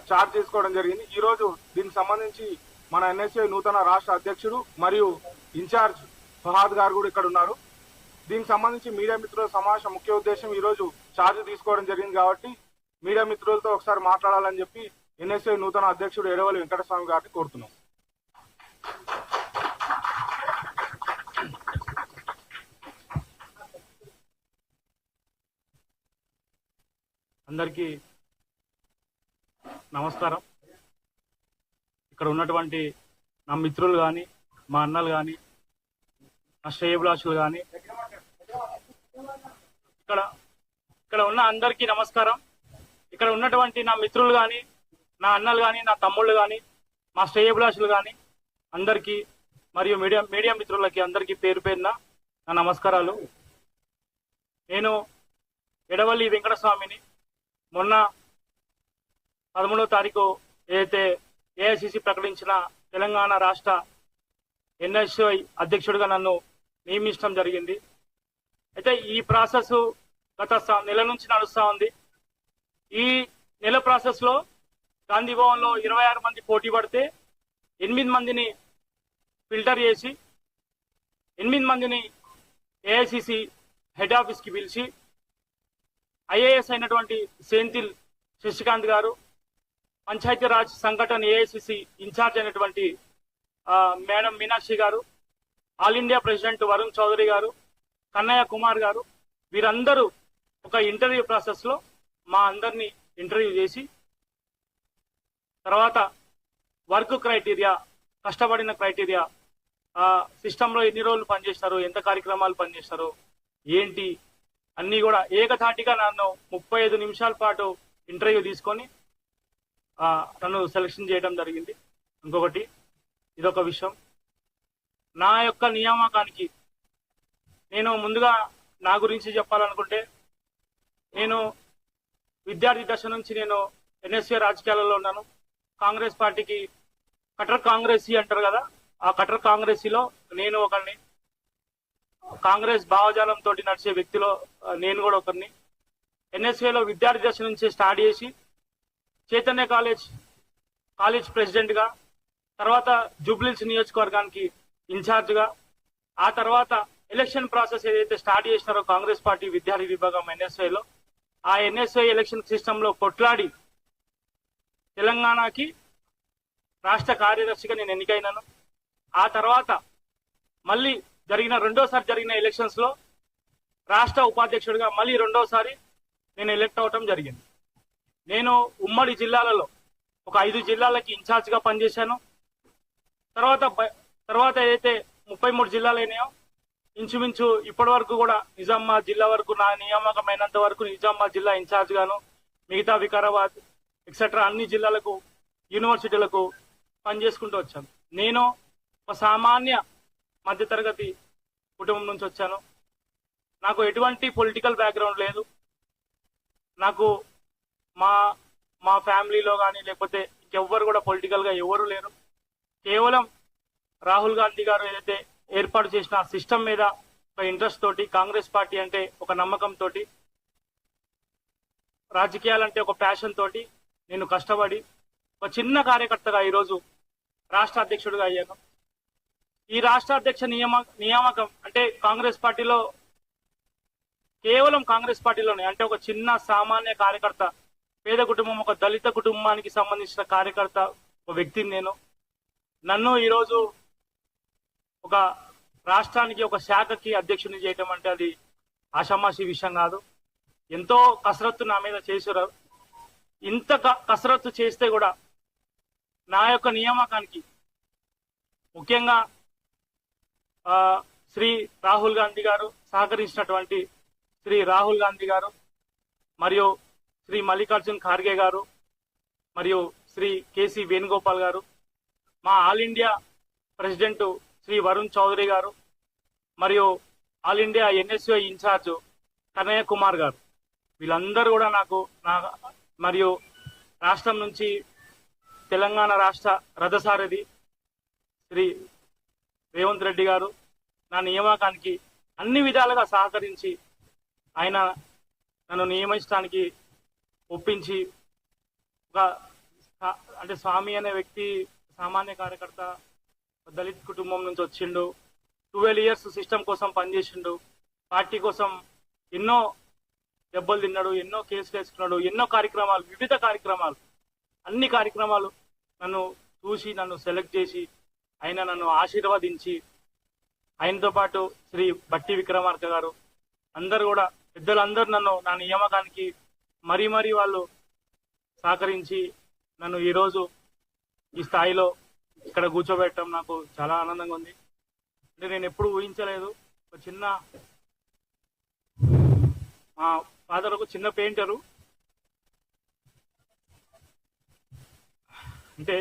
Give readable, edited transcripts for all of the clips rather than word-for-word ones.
Charge తీసుకోవడం జరిగింది. ఈ రోజు దీనికి సంబంధించి మన ఎన్ఎస్ఏ నూతన రాష్ట్ర అధ్యక్షుడు మరియు ఇన్ఛార్జ్ ఫహాద్ గారు కూడా ఇక్కడ ఉన్నారు. దీనికి సంబంధించి మీడియా మిత్రుల సమావేశం ముఖ్య ఉద్దేశం ఈ రోజు చార్జ్ తీసుకోవడం జరిగింది కాబట్టి మీడియా మిత్రులతో ఒకసారి మాట్లాడాలని చెప్పి ఎన్ఎస్ఏ నూతన అధ్యక్షుడు ఎడవల్లి వెంకటస్వామి గారిని కోరుతున్నాం. అందరికీ నమస్కారం. ఇక్కడ ఉన్నటువంటి నా మిత్రులు కానీ, మా అన్నలు కానీ, నా శ్రేయభిలాషులు కానీ, ఇక్కడ ఉన్న అందరికీ నమస్కారం. ఇక్కడ ఉన్నటువంటి నా మిత్రులు కానీ, నా అన్నలు కానీ, నా తమ్ముళ్ళు కానీ, మా శ్రేయభిలాషులు కానీ అందరికీ మరియు మీడియా మిత్రులకి అందరికీ పేరు పేరున నా నమస్కారాలు. నేను ఎడవల్లి వెంకటస్వామిని. మొన్న 13వ తారీఖు ఏదైతే ఏఐసిసి ప్రకటించిన తెలంగాణ రాష్ట్ర ఎన్ఎస్ఐ అధ్యక్షుడిగా నన్ను నియమించడం జరిగింది. అయితే ఈ ప్రాసెస్ గత నెల నుంచి నడుస్తూ ఉంది. ఈ నెల ప్రాసెస్ లో గాంధీ భవన్ లో 26 మంది పోటీ పడితే 8 మందిని ఫిల్టర్ చేసి 8 మందిని ఏఐసిసి హెడ్ ఆఫీస్ కి పిలిచి ఐఏఎస్ అయినటువంటి సేంతిల్ శశికాంత్ గారు, పంచాయతీరాజ్ సంఘటన ఏఐసిసి ఇన్ఛార్జ్ అయినటువంటి madam Meenakshi garu, all India president Varun Chowdhary garu, Kanhaiya Kumar గారు, వీరందరూ ఒక ఇంటర్వ్యూ ప్రాసెస్ లో మా అందరినీ ఇంటర్వ్యూ చేసి తర్వాత వర్క్ క్రైటీరియా, కష్టపడిన క్రైటీరియా, సిస్టంలో ఎన్ని రోజులు పనిచేస్తారు, ఎంత కార్యక్రమాలు పనిచేస్తారు, ఏంటి అన్ని కూడా ఏకధాటిగా నన్ను 35 నిమిషాల పాటు ఇంటర్వ్యూ తీసుకొని నన్ను సెలక్షన్ చేయడం జరిగింది. ఇంకొకటి ఇదొక విషయం. నా యొక్క నియామకానికి నేను ముందుగా నా గురించి చెప్పాలనుకుంటే, నేను విద్యార్థి దశ నుంచి నేను ఎన్ఎస్ఏ రాజకీయాలలో ఉన్నాను. కాంగ్రెస్ పార్టీకి కటర్ కాంగ్రెసీ అంటారు కదా, ఆ కటర్ కాంగ్రెసీలో నేను ఒకరిని. కాంగ్రెస్ భావజాలంతో నడిచే వ్యక్తిలో నేను కూడా ఒకరిని. ఎన్ఎస్ఏలో విద్యార్థి దశ నుంచి స్టార్ట్ చేసి చైతన్య కాలేజ్ ప్రెసిడెంట్ గా, తర్వాత జూబ్లీహిల్స్ నియోజకవర్గానికి ఇన్ఛార్జ్ గా, ఆ తర్వాత ఎలక్షన్ ప్రాసెస్ ఏదైతే స్టార్ట్ చేసినారో కాంగ్రెస్ పార్టీ విద్యార్థి విభాగం ఎన్ఎస్ఏలో, ఆ ఎన్ఎస్ఏ ఎలక్షన్ సిస్టమ్ లో కొట్లాడి తెలంగాణకి రాష్ట్ర కార్యదర్శిగా నేను ఎన్నికైనాను. ఆ తర్వాత మళ్ళీ రెండోసారి జరిగిన ఎలక్షన్స్ లో రాష్ట్ర ఉపాధ్యక్షుడిగా మళ్ళీ రెండోసారి నేను ఎలక్ట్ అవటం జరిగింది. నేను ఉమ్మడి జిల్లాలలో ఒక 5 జిల్లాలకి ఇన్ఛార్జ్ గా పనిచేశాను. తర్వాత ఏదైతే 33 జిల్లాలు అయినాయో ఇంచుమించు ఇప్పటి వరకు కూడా నిజామాబాద్ జిల్లా వరకు నా నియామకమైనంత వరకు నిజామాబాద్ జిల్లా ఇన్ఛార్జ్ గాను, మిగతా వికారాబాద్ ఎక్సెట్రా అన్ని జిల్లాలకు, యూనివర్సిటీలకు పనిచేసుకుంటూ వచ్చాను. నేను ఒక సామాన్య మధ్యతరగతి కుటుంబం నుంచి వచ్చాను. నాకు ఎటువంటి పొలిటికల్ బ్యాక్గ్రౌండ్ లేదు. నాకు మా ఫ్యామిలీలో కానీ లేకపోతే ఇంకెవ్వరు కూడా పొలిటికల్ గా ఎవరు లేరు. కేవలం రాహుల్ గాంధీ గారు ఏదైతే ఏర్పాటు చేసిన సిస్టమ్ మీద ఒక ఇంట్రెస్ట్ తోటి, కాంగ్రెస్ పార్టీ అంటే ఒక నమ్మకం తోటి, రాజకీయాలంటే ఒక ప్యాషన్ తోటి నేను కష్టపడి ఒక చిన్న కార్యకర్తగా ఈరోజు రాష్ట్ర అధ్యక్షుడిగా అయ్యాను. ఈ రాష్ట్ర అధ్యక్ష నియామకం అంటే కాంగ్రెస్ పార్టీలో, కేవలం కాంగ్రెస్ పార్టీలోనే, అంటే ఒక చిన్న సామాన్య కార్యకర్త, పేద కుటుంబం, ఒక దళిత కుటుంబానికి సంబంధించిన కార్యకర్త, ఒక వ్యక్తిని నేను. నన్ను ఈరోజు ఒక రాష్ట్రానికి ఒక శాఖకి అధ్యక్షుని చేయటం అంటే అది ఆషామాషి విషయం కాదు. ఎంతో కసరత్తు నా మీద చేశారు. ఇంత కసరత్తు చేస్తే కూడా నా యొక్క నియామకానికి ముఖ్యంగా శ్రీ రాహుల్ గాంధీ గారు సహకరించినటువంటి శ్రీ రాహుల్ గాంధీ గారు మరియు శ్రీ మల్లికార్జున్ ఖార్గే గారు మరియు శ్రీ కేసీ వేణుగోపాల్ గారు, మా all India president Shri Varun Chowdhary garu మరియు all India NSU incharge Kanhaiya Kumar garu, వీళ్ళందరూ కూడా నాకు మరియు రాష్ట్రం నుంచి తెలంగాణ రాష్ట్ర రథసారథి శ్రీ రేవంత్ రెడ్డి గారు నా నియామకానికి అన్ని విధాలుగా సహకరించి ఆయన నన్ను నియమించడానికి ఒప్పించి ఒక అంటే స్వామి అనే వ్యక్తి సామాన్య కార్యకర్త, దళిత్ కుటుంబం నుంచి వచ్చిండు. 12 ఇయర్స్ సిస్టమ్ కోసం పనిచేసిండు. పార్టీ కోసం ఎన్నో దెబ్బలు తిన్నాడు, ఎన్నో కేసులు వేసుకున్నాడు, ఎన్నో కార్యక్రమాలు, వివిధ కార్యక్రమాలు, అన్ని కార్యక్రమాలు నన్ను చూసి నన్ను సెలెక్ట్ చేసి ఆయన నన్ను ఆశీర్వదించి, ఆయనతో పాటు శ్రీ బట్టి విక్రమార్క గారు అందరు కూడా పెద్దలందరూ నన్ను నా నియామకానికి మరీ వాళ్ళు సహకరించి నన్ను ఈరోజు ఈ స్థాయిలో ఇక్కడ కూర్చోబెట్టడం నాకు చాలా ఆనందంగా ఉంది. అంటే నేను ఎప్పుడు ఊహించలేదు. ఒక చిన్న మా ఫాదర్ ఒక చిన్న పెయింటరు, అంటే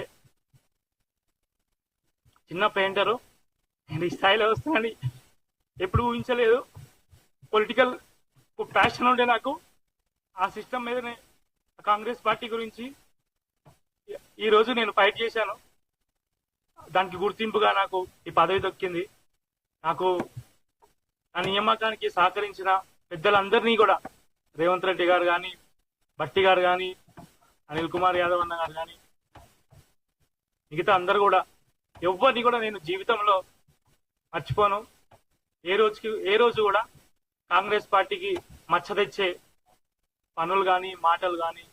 చిన్న పెయింటరు, నేను ఈ స్థాయిలో వస్తానని ఎప్పుడు ఊహించలేదు. పొలిటికల్ ప్యాషన్ ఉండే నాకు ఆ సిస్టమ్ మీదనే, కాంగ్రెస్ పార్టీ గురించి ఈ రోజు నేను ఫైట్ చేశాను. దానికి గుర్తింపుగా నాకు ఈ పదవి దొక్కింది. నాకు ఆ నియామకానికి సహకరించిన పెద్దలందరినీ కూడా, రేవంత్ రెడ్డి గారు కానీ, బట్టి గారు కానీ, అనిల్ కుమార్ యాదవ్ అన్న గారు కానీ, మిగతా అందరు కూడా ఎవరిని కూడా నేను జీవితంలో మర్చిపోను. ఏ రోజు కూడా కాంగ్రెస్ పార్టీకి మచ్చ తెచ్చే పనులు కానీ, మాటలు కానీ,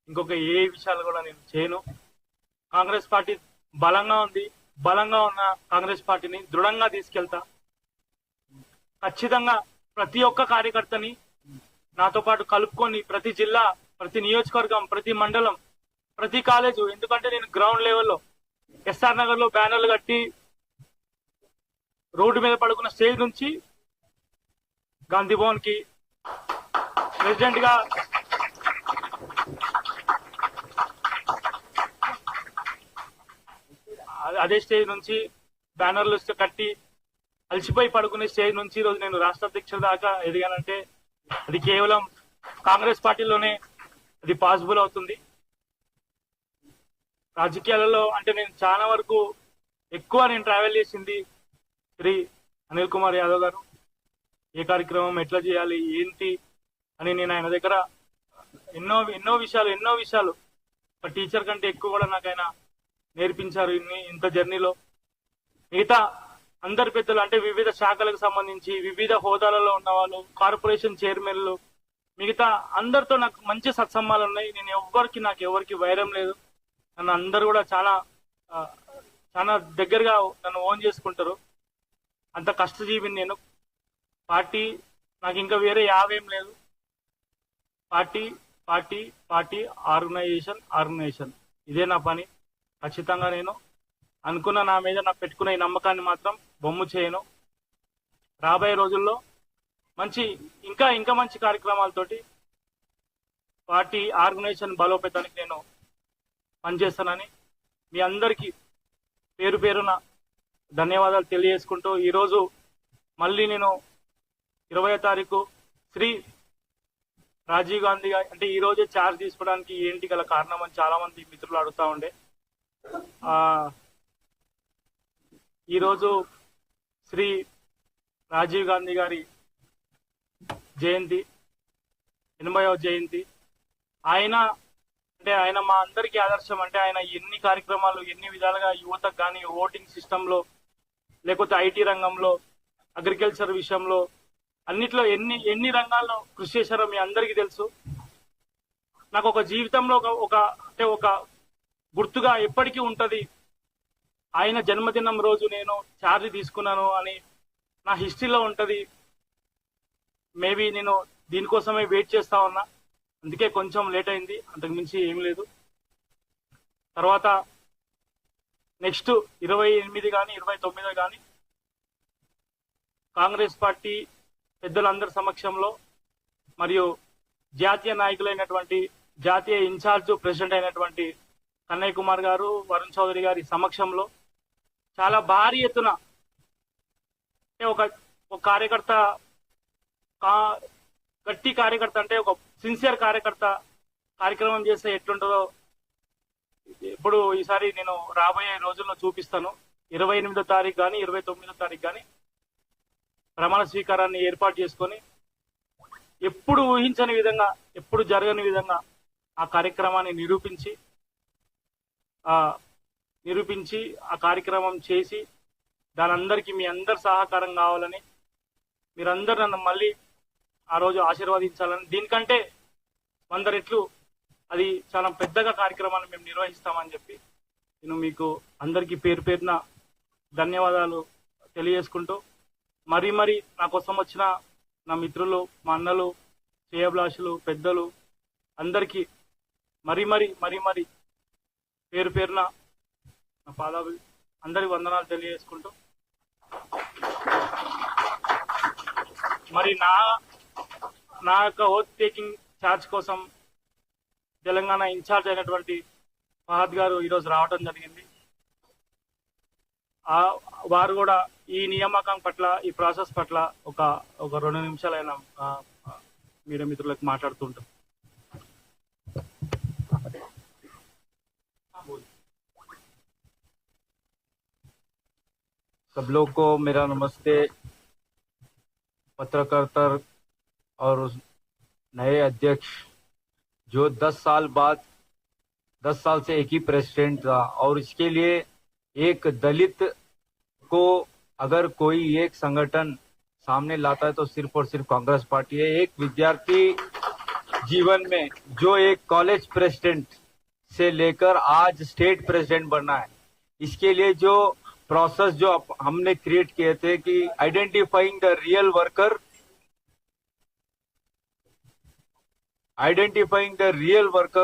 ఇంకొక ఏ విషయాలు కూడా నేను చేయను. కాంగ్రెస్ పార్టీ బలంగా ఉంది. బలంగా ఉన్న కాంగ్రెస్ పార్టీని దృఢంగా తీసుకెళ్తా. ఖచ్చితంగా ప్రతి ఒక్క కార్యకర్తని నాతో పాటు కలుపుకొని, ప్రతి జిల్లా, ప్రతి నియోజకవర్గం, ప్రతి మండలం, ప్రతి కాలేజు, ఎందుకంటే నేను గ్రౌండ్ లెవెల్లో ఎస్ఆర్ నగర్ లో బ్యానర్లు కట్టి రోడ్డు మీద పడుకున్న స్టేజ్ నుంచి గాంధీ భవన్ కి ప్రెసిడెంట్ గా అదే స్టేజ్ నుంచి బ్యానర్లు కట్టి అలసిపోయి పడుకునే స్టేజ్ నుంచి ఈరోజు నేను రాష్ట్ర అధ్యక్షుల దాకా ఎదిగానంటే అది కేవలం కాంగ్రెస్ పార్టీలోనే అది పాసిబుల్ అవుతుంది. రాజకీయాలలో అంటే నేను చాలా వరకు ఎక్కువ నేను ట్రావెల్ చేసింది శ్రీ అనిల్ కుమార్ యాదవ్ గారు. ఏ కార్యక్రమం ఎట్లా చేయాలి ఏంటి అని నేను ఆయన దగ్గర ఎన్నో విషయాలు ఒక టీచర్ కంటే ఎక్కువ కూడా నాకు ఆయన నేర్పించారు ఇంత జర్నీలో. మిగతా అందరి పెద్దలు అంటే వివిధ శాఖలకు సంబంధించి వివిధ హోదాలలో ఉన్న వాళ్ళు, కార్పొరేషన్ చైర్మన్లు, మిగతా అందరితో నాకు మంచి సత్సంబాలు ఉన్నాయి. నేను నాకు ఎవరికి వైరం లేదు. నన్ను అందరు కూడా చాలా దగ్గరగా నన్ను ఓన్ చేసుకుంటారు. అంత కష్టజీవిని నేను. పార్టీ నాకు ఇంకా వేరే యావేం లేదు. పార్టీ ఆర్గనైజేషన్ ఇదే నా పని. ఖచ్చితంగా నేను అనుకున్న, నా మీద నాకు పెట్టుకున్న ఈ నమ్మకాన్ని మాత్రం బొమ్ము చేయను. రాబోయే రోజుల్లో ఇంకా మంచి కార్యక్రమాలతోటి పార్టీ ఆర్గనైజేషన్ బలోపేతానికి నేను పనిచేస్తానని మీ అందరికీ పేరున ధన్యవాదాలు తెలియజేసుకుంటూ, ఈరోజు మళ్ళీ నేను 20వ తారీఖు శ్రీ రాజీవ్ గాంధీ గారి అంటే ఈ రోజే ఛార్జ్ తీసుకోవడానికి ఏంటి గల కారణం అని చాలా మంది మిత్రులు అడుగుతా ఉండే. ఈరోజు శ్రీ రాజీవ్ గాంధీ గారి జయంతి, 80వ జయంతి. ఆయన మా అందరికీ ఆదర్శం. అంటే ఆయన ఎన్ని కార్యక్రమాలు, ఎన్ని విధాలుగా యువతకు కానీ, ఓటింగ్ సిస్టమ్ లో, లేకపోతే ఐటీ రంగంలో, అగ్రికల్చర్ విషయంలో, అన్నిట్లో ఎన్ని రంగాల్లో కృషి చేశారో మీ అందరికీ తెలుసు. నాకు ఒక జీవితంలో ఒక గుర్తుగా ఎప్పటికీ ఉంటది. ఆయన జన్మదినం రోజు నేను ఛార్జ్ తీసుకున్నాను అని నా హిస్టరీలో ఉంటది. మేబీ నేను దీనికోసమే వెయిట్ చేస్తా ఉన్నా, అందుకే కొంచెం లేట్ అయింది, అంతకు మించి ఏం లేదు. తర్వాత నెక్స్ట్ 28 కానీ 29 కానీ కాంగ్రెస్ పార్టీ పెద్దలందరి సమక్షంలో మరియు జాతీయ నాయకులైనటువంటి, జాతీయ ఇన్ఛార్జ్ ప్రెసిడెంట్ అయినటువంటి కన్నయ్య కుమార్ గారు, వరుణ్ చౌదరి గారి సమక్షంలో చాలా భారీ ఎత్తున ఒక కార్యకర్త, గట్టి కార్యకర్త అంటే ఒక సిన్సియర్ కార్యకర్త కార్యక్రమం చేస్తే ఎట్లుంటుందో ఇప్పుడు ఈసారి నేను రాబోయే రోజుల్లో చూపిస్తాను. 28వ తారీఖు కానీ 29వ తారీఖు కానీ ప్రమాణ స్వీకారాన్ని ఏర్పాటు చేసుకొని ఎప్పుడు ఊహించని విధంగా, ఎప్పుడు జరగని విధంగా ఆ కార్యక్రమాన్ని నిరూపించి నిరూపించి ఆ కార్యక్రమం చేసి దాని అందరికీ మీ అందరి సహకారం కావాలని, మీరందరూ నన్ను మళ్ళీ ఆ రోజు ఆశీర్వదించాలని, దీనికంటే 100 రెట్లు అది చాలా పెద్దగా కార్యక్రమాన్ని మేము నిర్వహిస్తామని చెప్పి నేను మీకు అందరికీ పేరు పేరున ధన్యవాదాలు తెలియజేసుకుంటూ, మరీ నా కోసం వచ్చిన నా మిత్రులు, మా అన్నలు, శ్రేయోభిలాషులు, పెద్దలు అందరికీ మరీ పేరు పేరున నా పాదాలు అందరి వందనాలు తెలియజేసుకుంటూ, మరి నా యొక్క ఓత్ టేకింగ్ ఛార్జ్ కోసం తెలంగాణ ఇన్ఛార్జ్ అయినటువంటి ఫహద్ గారు ఈరోజు రావడం జరిగింది. వారు కూడా ఈ నియామకం పట్ల, ఈ ప్రాసెస్ పట్ల ఒక 2 నిమిషాలైనా మీడియా మిత్రులకు మాట్లాడుతుంటాం. सब लोग को मेरा नमस्ते। पत्रकारिता और उस नए अध्यक्ष जो 10 साल बाद 10 साल से एक ही प्रेसिडेंट था, और इसके लिए एक दलित को अगर कोई एक संगठन सामने लाता है तो सिर्फ और सिर्फ कांग्रेस पार्टी है। एक विद्यार्थी जीवन में जो एक कॉलेज प्रेसिडेंट से लेकर आज स्टेट प्रेसिडेंट बनना है, इसके लिए जो प्रोसेस जो हमने क्रिएट किए थे कि identifying the real worker,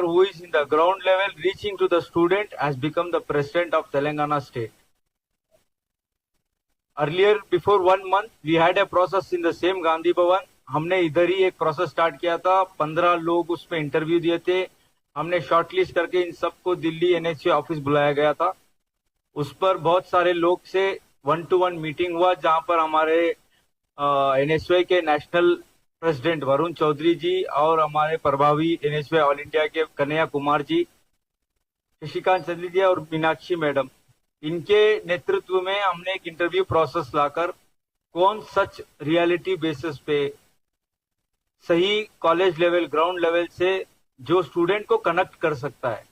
who is in the ground level, reaching to the student, has become the president of Telangana state. Earlier, before 1 month, we had a process in the same Gandhi Bhavan. हमने इधर ही एक process start किया था। 15 लोग उसमें interview दिए थे। हमने शॉर्टलिस्ट करके इन सबको दिल्ली NHA ऑफिस बुलाया गया था। उस पर बहुत सारे लोग से 1-to-1 मीटिंग हुआ, जहां पर हमारे NSY के नेशनल प्रेसिडेंट वरुण चौधरी जी और हमारे प्रभावी NSY ऑल इंडिया के कन्हैया कुमार जी, शशिकांत चंद्री जी और मीनाक्षी मैडम, इनके नेतृत्व में हमने एक इंटरव्यू प्रोसेस लाकर कौन सच रियलिटी बेसिस पे सही कॉलेज लेवल, ग्राउंड लेवल से जो स्टूडेंट को कनेक्ट कर सकता है,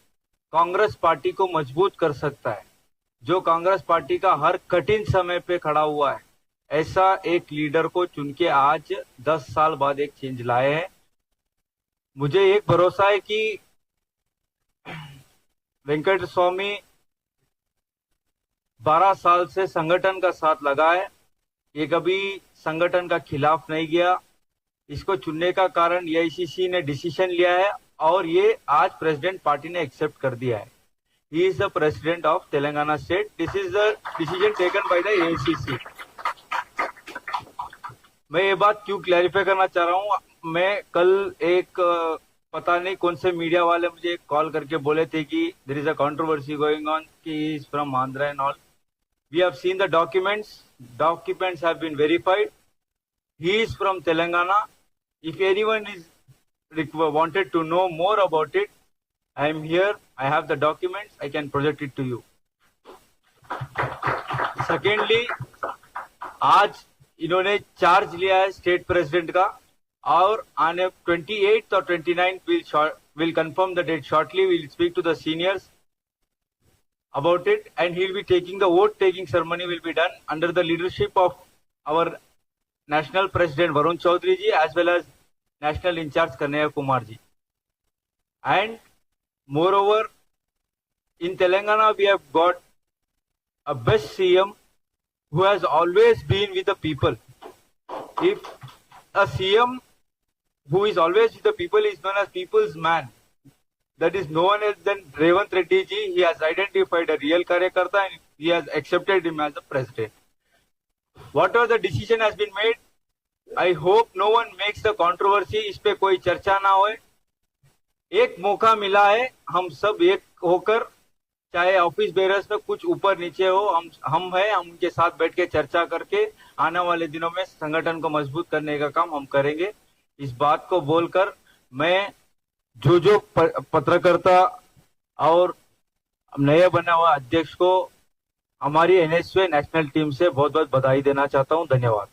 कांग्रेस पार्टी को मजबूत कर सकता है, जो कांग्रेस पार्टी का हर कठिन समय पे खड़ा हुआ है, ऐसा एक लीडर को चुन के आज 10 साल बाद एक चेंज लाए हैं। मुझे एक भरोसा है कि वेंकट स्वामी 12 साल से संगठन का साथ लगा है, ये कभी संगठन का खिलाफ नहीं गया। इसको चुनने का कारण AICC ने डिसीजन लिया है और ये आज प्रेसिडेंट पार्टी ने एक्सेप्ट कर दिया है। He is the president of Telangana state. This is the decision taken by the AICC. मैं ये बात क्यों क्लैरिफाई करना चाह रहा हूँ, मैं कल एक पता नहीं कौन से मीडिया वाले मुझे कॉल करके बोले थे कि there is a controversy going on कि he is from Andhra and all. We have seen the documents. Documents have been verified. He is from Telangana. If anyone is wanted to know more about it, I am here. I have the documents. I can project it to you. Secondly, आज इन्होंने charge लिया है state president का, और आने 28th और 29th will confirm the date shortly. We'll speak to the seniors about it, and he'll be taking the vote taking ceremony will be done under the leadership of our national president Varun Chaudhary ji as well as national in charge Kanhaiya Kumar ji. And moreover, in Telangana we have got a best CM who has always been with the people. If a CM who is always with the people is known as people's man, that is no one else than Revant Reddy ji. He has identified a real Karyakarta and he has accepted him as the president. Whatever the decision has been made, I hope no one makes the controversy. इस पे कोई चर्चा ना होए. एक मौका मिला है, हम सब एक होकर, चाहे ऑफिस बेरर्स में कुछ ऊपर नीचे हो, हम हैं, हम उनके साथ बैठ के चर्चा करके आने वाले दिनों में संगठन को मजबूत करने का काम हम करेंगे। इस बात को बोलकर मैं जो पत्रकारिता और नया बना हुआ अध्यक्ष को हमारी NSY नेशनल टीम से बहुत बहुत बधाई देना चाहता हूं। धन्यवाद।